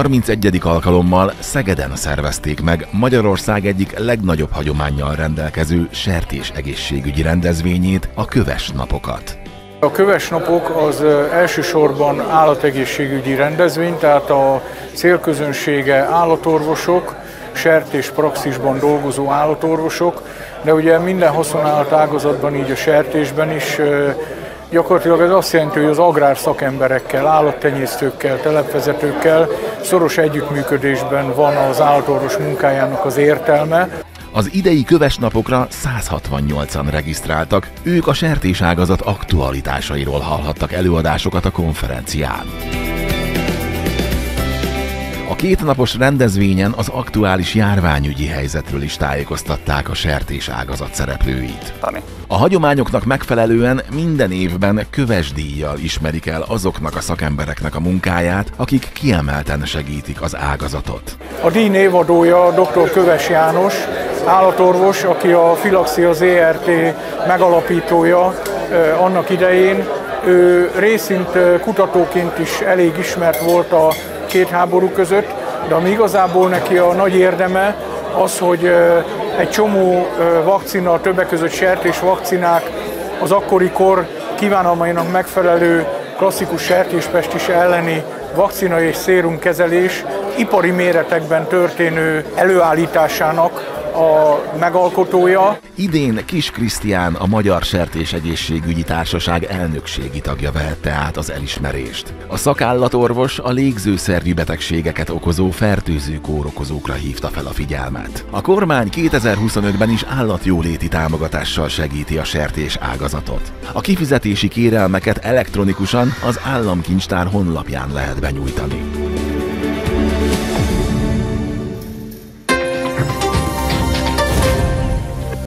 31. alkalommal Szegeden szervezték meg Magyarország egyik legnagyobb hagyománnyal rendelkező sertés egészségügyi rendezvényét, a Köves napokat. A Köves napok az elsősorban állategészségügyi rendezvény, tehát a célközönsége állatorvosok, sertéspraxisban dolgozó állatorvosok, de ugye minden haszonállat ágazatban, így a sertésben is gyakorlatilag ez azt jelenti, hogy az agrárszakemberekkel, állattenyésztőkkel, telepvezetőkkel szoros együttműködésben van az állatorvos munkájának az értelme. Az idei Köves napokra 168-an regisztráltak, ők a sertéságazat aktualitásairól hallhattak előadásokat a konferencián. A kétnapos rendezvényen az aktuális járványügyi helyzetről is tájékoztatták a sertéságazat szereplőit. A hagyományoknak megfelelően minden évben Köves díjjal ismerik el azoknak a szakembereknek a munkáját, akik kiemelten segítik az ágazatot. A díj névadója dr. Köves János, állatorvos, aki a Filaxia ZRT megalapítója annak idején. Ő részint kutatóként is elég ismert volt a két háború között, de ami igazából neki a nagy érdeme az, hogy egy csomó vakcina, többek között sertés vakcinák, az akkori kor kívánalmainak megfelelő klasszikus sertéspestis elleni vakcina és szérumkezelés ipari méretekben történő előállításának a megalkotója. Idén Kis Krisztián, a Magyar Sertésegészségügyi Társaság elnökségi tagja vehette át az elismerést. A szakállatorvos a légzőszervi betegségeket okozó fertőző kórokozókra hívta fel a figyelmet. A kormány 2025-ben is állatjóléti támogatással segíti a sertés ágazatot. A kifizetési kérelmeket elektronikusan az államkincstár honlapján lehet benyújtani.